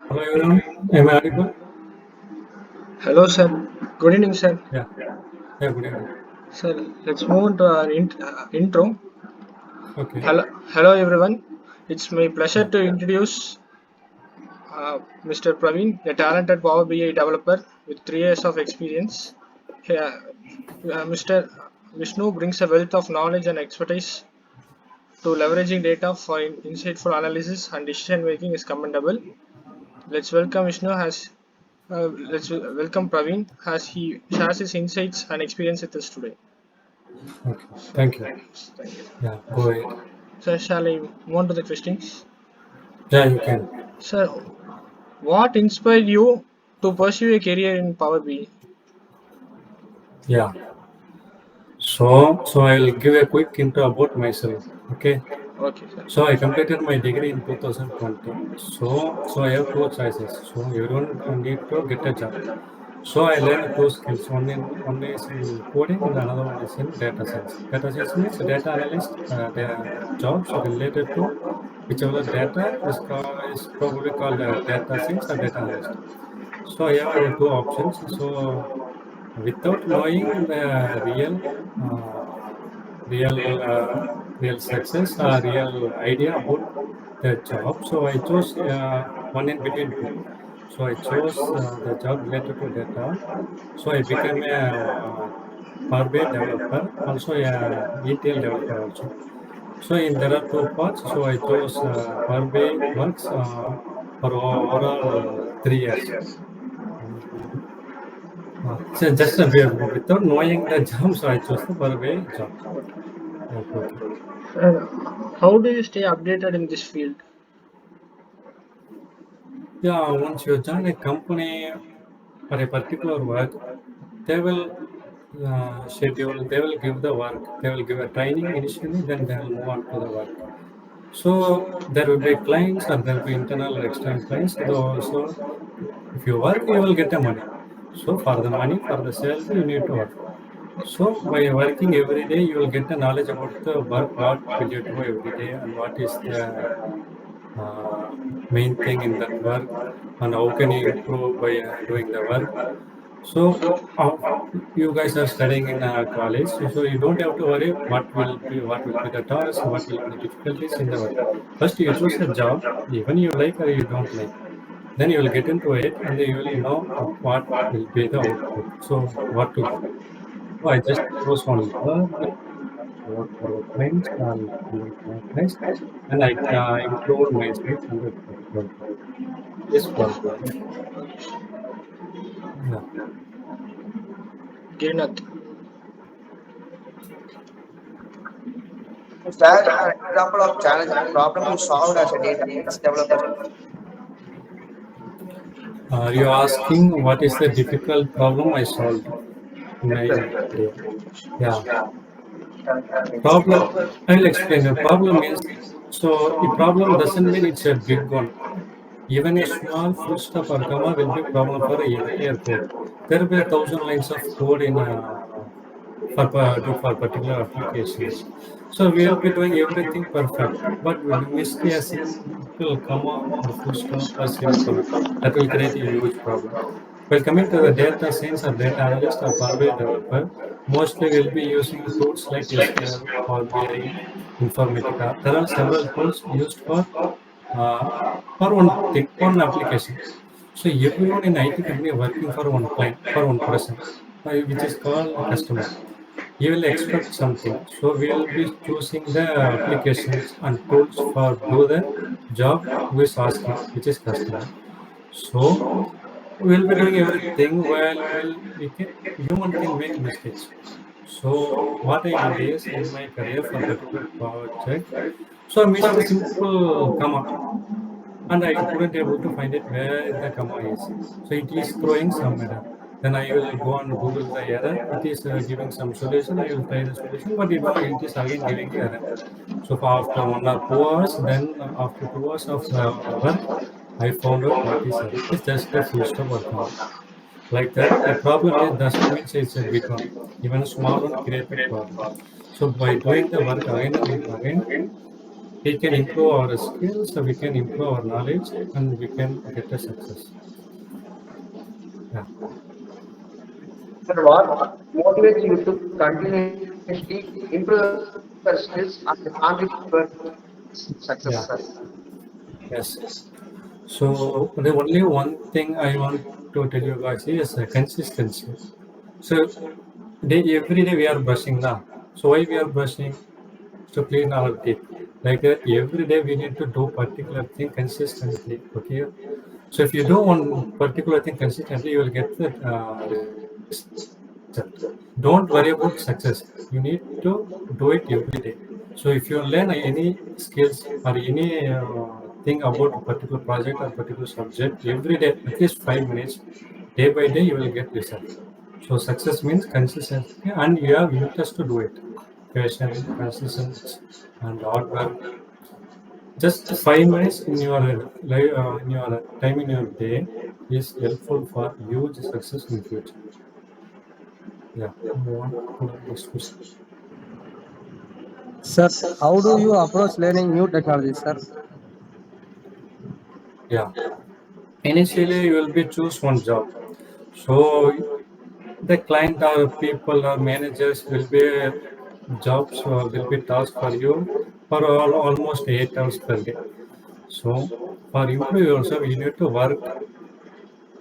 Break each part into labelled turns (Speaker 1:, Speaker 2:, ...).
Speaker 1: Hello everyone, am I audible?
Speaker 2: Hello, sir. Good evening, sir.
Speaker 1: Yeah, yeah, good evening.
Speaker 2: Sir, let's move on to our intro.
Speaker 1: Okay,
Speaker 2: Hello, everyone. It's my pleasure
Speaker 1: yeah,
Speaker 2: to introduce Mr. Praveen, a talented Power BI developer with 3 years of experience. Here, Mr. Vishnu brings a wealth of knowledge and expertise to leveraging data for insightful analysis and decision making is commendable. Let's welcome Vishnu as let's welcome Praveen as he shares his insights and experience with us today.
Speaker 1: okay, thank you.
Speaker 2: Thank you.
Speaker 1: Yeah, go ahead.
Speaker 2: So shall I move on to the questions?
Speaker 1: Yeah, you can.
Speaker 2: Sir, what inspired you to pursue a career in Power BI?
Speaker 1: Yeah, so I will give a quick intro about myself. Okay,
Speaker 2: Okay, sir.
Speaker 1: so I completed my degree in 2020. So I have two choices. So everyone need to get a job. So I learned two skills. One is in coding and another one is in data science. Data science means data analyst. The jobs related to whichever data is probably called data science or data analyst. So I have two options. So without knowing the uh, real, real success or real idea about the job, so I chose one in between two. So I chose the job related to data. So I became a Power BI developer, also a ETL developer also. So in there are two parts. So I chose Power BI works for overall 3 years. So just without knowing the job, so I chose the Power BI job. Okay.
Speaker 2: Sir, how do you stay updated in this field?
Speaker 1: Yeah, once you join a company for a particular work, they will schedule, they will give the work, they will give a training initially, then they will move on to the work. So there will be clients or there will be internal or external clients. So if you work, you will get the money. So for the money, for the salary, you need to work. So by working every day, you will get the knowledge about the work, what will you do every day, and what is the uh, main thing in that work, and how can you improve by doing the work. So you guys are studying in college, so you don't have to worry what will be the task, what will be the difficulties in the work. First, you choose a job, even you like or you don't like. Then you will get into it, and then you will know what will be the output. So what to do. So I just chose one job, work for the clients and handle the clients, and I improved myself in that particular job. This was yeah.
Speaker 2: Girinath.
Speaker 3: Is there an example of challenging problem you solved as a data science developer?
Speaker 1: Are you asking what is the difficult problem I solved in my career? Yeah. Problem. I'll explain. The problem is so a problem doesn't mean it's a big one. Even a small full stop or comma will be problem for the entire code. There will be 1,000 lines of code in for particular applications. So we will be doing everything perfect, but we miss a simple comma or full stop or semicolon. That will create a huge problem. While coming to the data science or data analyst or Power BI developer, mostly we'll be using tools like SQL, Power BI, Informatica. There are several tools used uh, for one thing, one application. So everyone in IT company working for one client, for one person, which is called a customer. You will expect something. So we will be choosing the applications and tools for do the job who is asking, which is customer. So we'll be doing everything while we can human can make mistakes. So what I did is in my career for particular project, so I missed a simple comma and I couldn't able to find it where the comma is. So it is throwing some error. Then I will go and Google the error. It is giving some solution. I will try the solution, but it is again giving the error. So for after 1 or 2 hours, then after 2 hours of work, I found out what is error. It's just a full stop or comma. Like that, a problem is doesn't mean it's a big one. Even a small one create a problem. So by doing the work again and again, we can improve our skills, we can improve our knowledge, and we can get a success. Yeah.
Speaker 3: Sir, what motivates you to continuously improve your skills and contribute towards success,
Speaker 1: Yeah.
Speaker 3: sir?
Speaker 1: Yes. So the only one thing I want to tell you guys is consistency. So every day we are brushing now. So why we are brushing? To clean our teeth. Like that, every day we need to do particular thing consistently. Okay. So if you do one particular thing consistently, you will get the result. Don't worry about success. You need to do it every day. So if you learn any skills or any thing about a particular project or particular subject every day, at least 5 minutes, day by day, you will get result. So success means consistency, and you have interest to do it. Passion, consistency, and hard work. Just 5 minutes in your in your time in your day is helpful for huge success in future. Yeah. Move on to the next question.
Speaker 4: Sir, how do you approach learning new technologies, sir?
Speaker 1: Yeah. Initially, you will be choose one job. So the client or people or managers will be jobs will be task for you for almost 8 hours per day. So for improve yourself, you need to work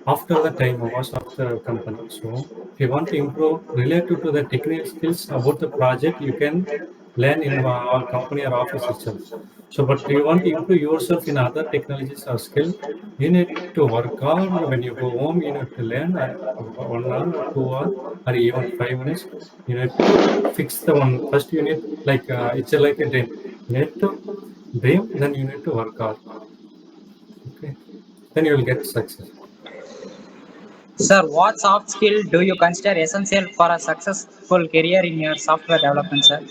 Speaker 1: after the time hours of the company. So if you want to improve related to the technical skills about the project, you can learn in our company or office itself. So but you want to improve yourself in other technologies or skill, you need to work hard. When you go home, you need to learn 1 hour or 2 hour or even 5 minutes. You need to fix the one first. You need like it's like a dream. You need to dream, then you need to work hard. Okay, then you will get success.
Speaker 5: Sir, what soft skill do you consider essential for a successful career in your software development, sir?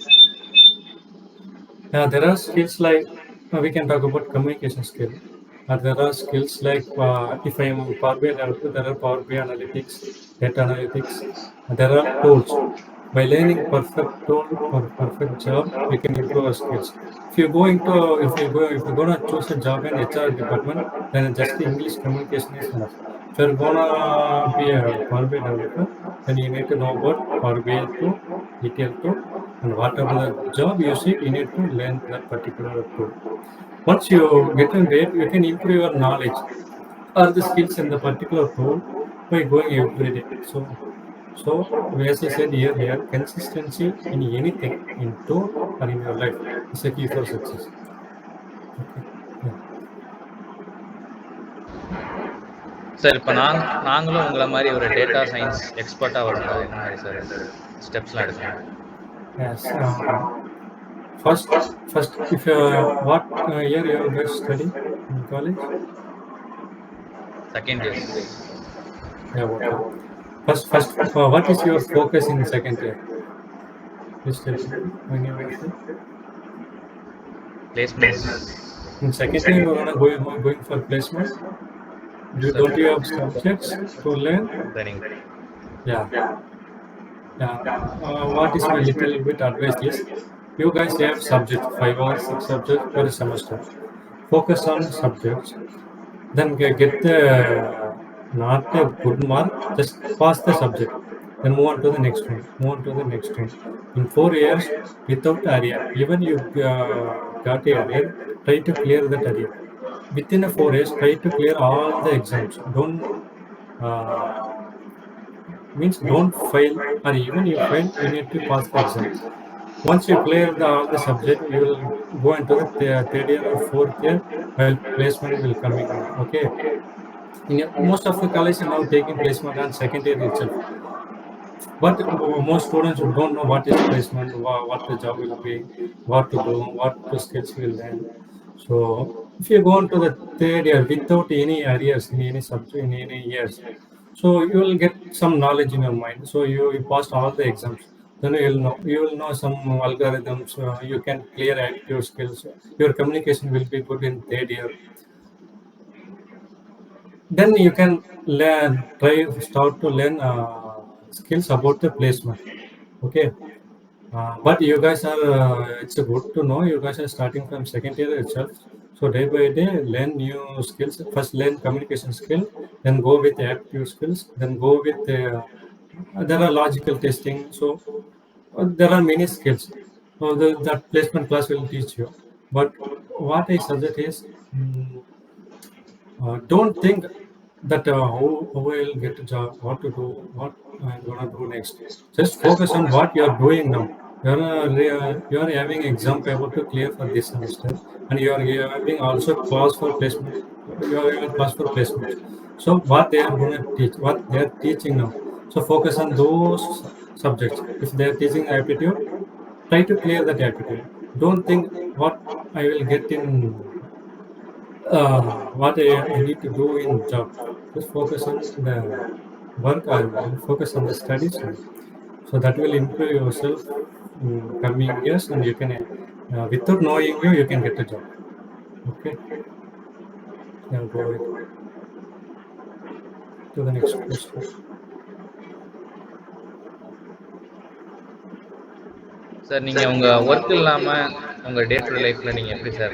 Speaker 1: Yeah, there are skills like we can talk about communication skill. There are skills like if I am Power BI developer, there are Power BI analytics, data analytics. There are tools. By learning perfect tool or perfect job, we can improve our skills. If you're gonna choose a job in HR department, then just English communication is enough. If you're gonna be a Power BI developer, then you need to know about Power BI tool, ETL tool, and whatever the job you see, you need to learn that particular tool. Once you get into it, you can improve your knowledge or the skills in the particular tool by going every day. So as I said earlier, consistency in anything, in tool or in your life, is a key for success. Okay. Yeah.
Speaker 6: Sir இப்போ நாங்களும் உங்களை மாதிரி ஒரு data science எக்ஸ்பர்ட்டாக வரணும்னா என்ன மாதிரி sir ஸ்டெப்ஸ்லாம் எடுக்கணும்?
Speaker 1: Yes. First, if you what year you are guys study in college?
Speaker 6: Second year.
Speaker 1: Yeah. Okay. First, what is your focus in second year? Please tell me when you are there.
Speaker 6: Placements.
Speaker 1: In second year, you are going for placement. Don't you have subjects to learn?
Speaker 6: Learning.
Speaker 1: Yeah. What is my little bit advice is, you guys have subjects, 5 or 6 subjects per semester. Focus on subjects, then get the not a good mark, just pass the subject. Then move on to the next one. Move on to the next one. In 4 years, without area, even you got a area, try to clear that area. Within a 4 years, try to clear all the exams. Don't fail, or even you fail, you need to pass the exam. Once you clear all the subject, you will go into the third year or fourth year, while placement will coming in. Okay. Most of the colleges are now taking placement on second year itself. But most students don't know what is placement, what the job will be, what to do, what the skills will learn. So if you go on to the third year without any areas in any subject in any years, so you will get some knowledge in your mind. So you passed all the exams. Then you will know some algorithms. You can clear active skills. Your communication will be good in third year. Then you can start to learn skills about the placement. Okay. But you guys are, it's good to know you guys are starting from second year itself. So day by day, learn new skills. First, learn communication skill, then go with aptitude skills, then go with there are logical testing. So there are many skills. So that placement class will teach you. But what I suggest is, don't think that how I'll get a job, what to do, what I'm gonna do next. Just focus on what you're doing now. You're having exam paper to clear for this semester, and you're having also class for placement. You're having class for placement. So what they are gonna teach, what they are teaching now. So focus on those subjects. If they are teaching aptitude, try to clear that aptitude. Don't think what I will get in what I need to do in job. Just focus on the work and focus on the studies. So that will improve yourself in coming years, and you can, without knowing you can get a job. Okay. Now go ahead to the next question.
Speaker 6: Sir நீங்க உங்க work இல்லாம உங்க day to லைஃப்ல நீங்க எப்படி sir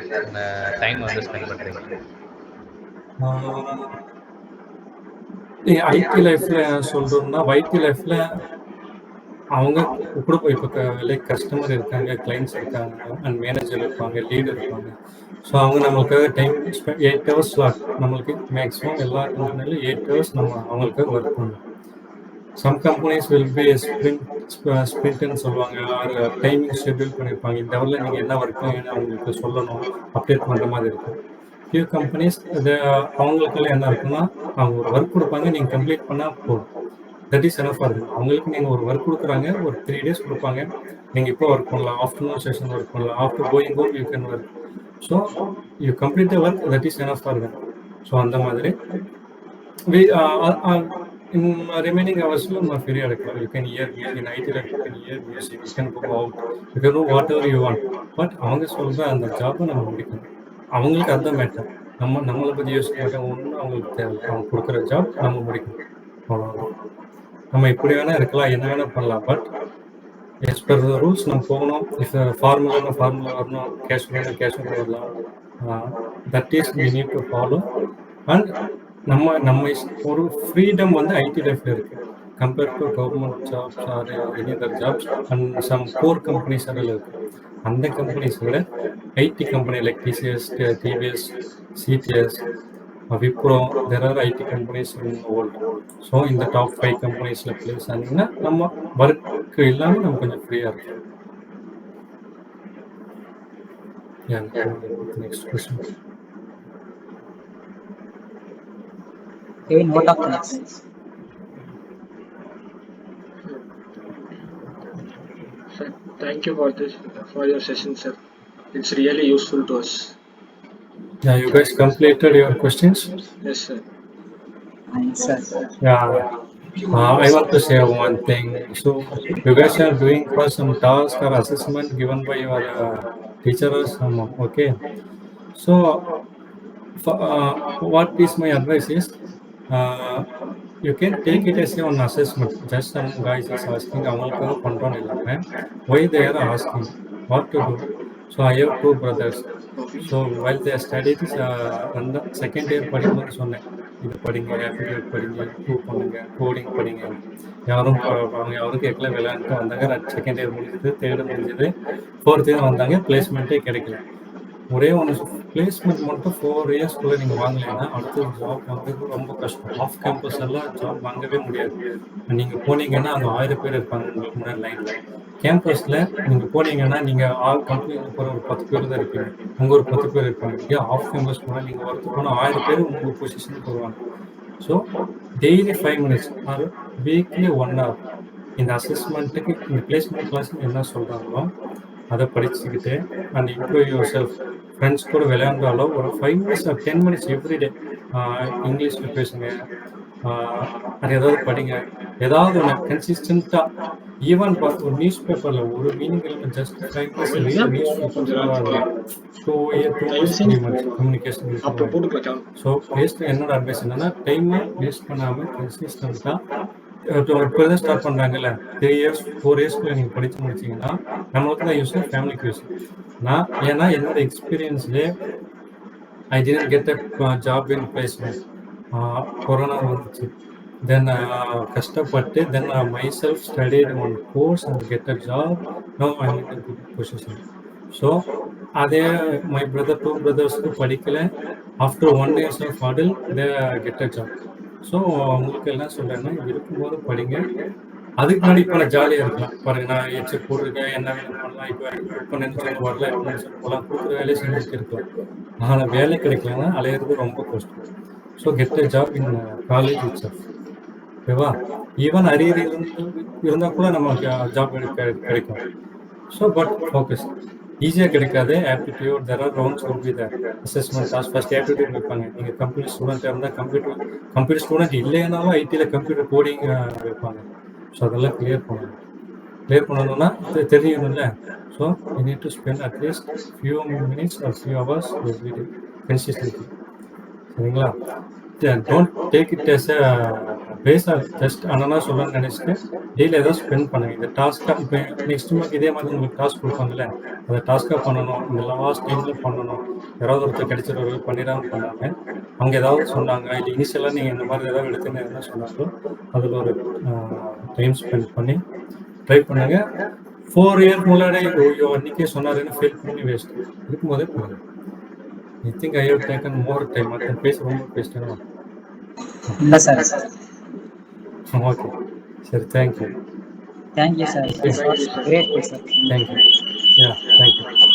Speaker 6: time வந்து spend பண்றீங்க?
Speaker 1: ID லைஃப்ல சொல்றோம்னா ஐடி லைஃப்ல அவங்க கூட இப்போ லைக் கஸ்டமர் இருக்காங்க, கிளைண்ட்ஸ் இருக்காங்க, அண்ட் மேனேஜர் இருப்பாங்க, லீடர் இருப்பாங்க. ஸோ அவங்க நம்மளுக்காக டைம் 8 hours ஸ்லாட் நம்மளுக்கு மேக்ஸிமம் எல்லா கம்பெனிலும் 8 hours நம்ம அவங்களுக்காக ஒர்க் பண்ணணும். சம் கம்பெனிஸ் வில் பி ஸ்பிரிண்ட்னு சொல்லுவாங்க, டைமிங் ஷெட்யூல் பண்ணியிருப்பாங்க. இந்த ஹவரில் நீங்கள் என்ன ஒர்க் அவங்களுக்கு சொல்லணும், அப்டேட் பண்ணுற மாதிரி இருக்கும். ஃபியூ கம்பெனிஸ் அவங்களுக்கெல்லாம் என்ன இருக்குன்னா, அவங்க ஒரு ஒர்க் கொடுப்பாங்க, நீங்கள் கம்ப்ளீட் பண்ணால் போதும். தட் இஸ் எனஃபாக இருக்கும். அவங்களுக்கு நீங்கள் ஒரு ஒர்க் கொடுக்குறாங்க, ஒரு 3 days கொடுப்பாங்க, நீங்கள் இப்போ ஒர்க் பண்ணலாம், ஆஃப்டர்நூன் செஷன் ஒர்க் பண்ணலாம், after going home you can work. So you complete the work, that is எனஃபாக இருக்கும். ஸோ அந்த மாதிரி in remaining hours நம்ம ஃப்ரீயாக இருக்கலாம். யூ கேன் இயர் இன் ஐடியில் you can hear music, you can go out, you can do whatever you want. But அவங்க சொல்கிற அந்த ஜாப்பை நம்ம முடிக்கணும். அவங்களுக்கு அதுதான் மேட்டர். நம்மளை பற்றி யோசிக்க மாட்டோம். ஒன்று அவங்களுக்கு தேவை, அவங்க கொடுக்குற ஜாப் நம்ம முடிக்கணும். அவ்வளோதான். நம்ம இப்படி வேணால் இருக்கலாம், என்ன வேணால் பண்ணலாம். But as per the rules நம்ம போகணும். இஃப் ஃபார்முலா வரணும், கேஷ் வரலாம். That is we need to follow. And நம்ம ஒரு ஃப்ரீடம் வந்து ஐடி லைஃப்ல இருக்கு compared to government jobs or any other jobs and some core companies அதில் இருக்கு. அந்த கம்பெனிஸ் விட IT company like TVS, CTS, Wipro, there are IT companies in world. So இந்த டாப் 5 கம்பெனிஸில் பிளேஸ் ஆனீங்கன்னா நம்ம ஒர்க் இல்லாமல் நம்ம கொஞ்சம் ஃப்ரீயாக இருக்கும். Next question.
Speaker 5: Kevin, vote of thanks.
Speaker 2: Sir, thank you for your session, sir. It's really useful to us.
Speaker 1: Yeah, you guys completed your questions?
Speaker 2: Yes, sir.
Speaker 5: Thanks, sir.
Speaker 1: Yeah. I want to say one thing. So you guys are doing for some task or assessment given by your teacher or someone. Okay. So what is my advice is, you can take it as an assessment. Just some guys is asking why they are asking what to do. So I have 2 brothers. So while they are studied on the second year படிக்கும்போது சொன்னேன், இது படிங்க, aptitude படிங்க, prove பண்ணுங்க, coding படிங்க. அவங்க யாரும் கேட்கல, விளையாண்டு வந்தாங்க. செகண்ட் இயர் முடிஞ்சது, தேர்டு முடிஞ்சது, 4th இயர் வந்தாங்க, பிளேஸ்மெண்ட்டே கிடைக்கல. ஒரே ஒன்று பிளேஸ்மெண்ட் மட்டும் 4 yearsக்குள்ளே நீங்கள் வாங்கலைன்னா அடுத்த ஜாப் வாங்குறது ரொம்ப கஷ்டம். ஆஃப் கேம்பஸ் எல்லாம் ஜாப் வாங்கவே முடியாது. நீங்கள் போனீங்கன்னா அங்கே 1000 பேர் இருப்பாங்க உங்களுக்கு முன்னாடி லைனில். கேம்பஸில் நீங்கள் போனீங்கன்னா நீங்கள் கம்பெனியில் போகிற ஒரு 10 பேர் தான் இருப்பீங்க, உங்கள் ஒரு 10 பேர் இருப்பாங்க. இதே ஆஃப் கேம்பஸ் போனால் நீங்கள் ஒர்க் போனால் 1000 பேர் உங்கள் பொசிஷனுக்கு வருவாங்க. So daily 5 minutes R weekly 1 hour இந்த அசஸ்மெண்ட்டுக்கு, இந்த பிளேஸ்மெண்ட் கிளாஸுக்கு என்ன சொல்கிறாங்களோ அதை படிச்சுக்கிட்டு and improve your self. Friends கூட விளையாண்டாலும் ஒரு 5 minutes or 10 minutes எவ்ரிடே இங்கிலீஷில் பேசுங்க, அது ஏதாவது படிங்க, ஏதாவது ஒன்று கன்சிஸ்டண்ட்டாக. ஈவன் பார்த்து ஒரு நியூஸ் பேப்பரில் ஒரு மீனிங் இல்லாமல் just 5 minutes news paper 2 years 3 months communication. So waste என்னோட அட்வைஸ் என்னன்னா, டைமை வேஸ்ட் பண்ணாமல் கன்சிஸ்டண்ட்டாக இப்போதான் ஸ்டார்ட் பண்ணுறாங்கல்ல 3 இயர்ஸ் 4 இயர்ஸ்க்குள்ள நீங்கள் படித்து முடிச்சிங்கன்னா நம்மளுக்கு தான் யூஸ், ஃபேமிலிக்கு யூஸ். ஏன்னா என்னோட எக்ஸ்பீரியன்ஸ்லேயே I didn't get a job in placement. Corona வந்துச்சு. Then கஷ்டப்பட்டு then myself studied one course and get a job. Now I'm in a good position. So அதே my brother 2 brothers படிக்கல. After 1 year of hurdle they get a job. So உங்களுக்கு எல்லாம் சொல்கிறேன்னா இருக்கும்போது படிங்க. அதுக்கு முன்னாடி இப்போ நான் ஜாலியாக இருக்கலாம். பாருங்க, நான் எச்சு போட்டிருக்கேன், என்ன வேலை பண்ணலாம், இப்போ நினைச்சு வரல, எப்போ நினைச்சு போகலாம், கொடுக்குற வேலையை செஞ்சுட்டு இருக்கலாம். ஆனால் வேலை கிடைக்கலன்னா அலையிறது ரொம்ப கஷ்டம். So get a job in college it's self. ஓகேவா? ஈவன் அரியர் இருந்தால் கூட நமக்கு ஜாப் கிடைக்கும். ஸோ பட் ஃபோக்கஸ் ஈஸியாக கிடைக்காது. Aptitude there are rounds will be there. Assessment task first aptitude வைப்பாங்க. நீங்கள் கம்ப்யூட்டர் ஸ்டூடெண்ட்டாக இருந்தால் கம்ப்யூட்டர் ஸ்டூடெண்ட் இல்லைனாலும் ஐடியில் கம்ப்யூட்டர் கோடிங் வைப்பாங்க. ஸோ அதெல்லாம் கிளியர் பண்ணணும்னா தெரியணும்ல. So you need to spend at least few minutes or few hours every day consistently. சரிங்களா? Don't take it as a பேஸாக ஜஸ்ட் ஆனால் சொல்லணும்னு நினச்சிட்டு டெய்லி ஏதாவது ஸ்பெண்ட் பண்ணுங்க. இந்த டாஸ்க்காக இப்போ நெக்ஸ்ட் மந்த் இதே மாதிரி உங்களுக்கு டாஸ்க் கொடுப்பாங்கல்ல, அதை டாஸ்க்காக பண்ணணும். இந்த லாஸ்ட் டைமில் பண்ணணும். யாராவது ஒருத்தர் கிடைச்சிருவாங்க பண்ணிடாமல் பண்ணாங்க. அவங்க ஏதாவது சொன்னாங்க இல்லை இனிஷியலாக நீங்கள் இந்த மாதிரி ஏதாவது எடுத்துன்னு எதுனா சொன்னாங்களோ அதில் ஒரு டைம் ஸ்பெண்ட் பண்ணி ட்ரை பண்ணுங்க. 4 இயர் முன்னாடி ஐயோ அன்றைக்கே சொன்னாருன்னு ஃபீல் பண்ணி வேஸ்ட் இருக்கும்போதே போகுது. I think I have taken more time. I can face ரொம்ப பேசிட்டேன்.
Speaker 5: இல்லை சார்.
Speaker 1: ஓகே சரி, thank you.
Speaker 5: Thank you, sir. This was great, sir.
Speaker 1: Thank you. Yeah, thank you.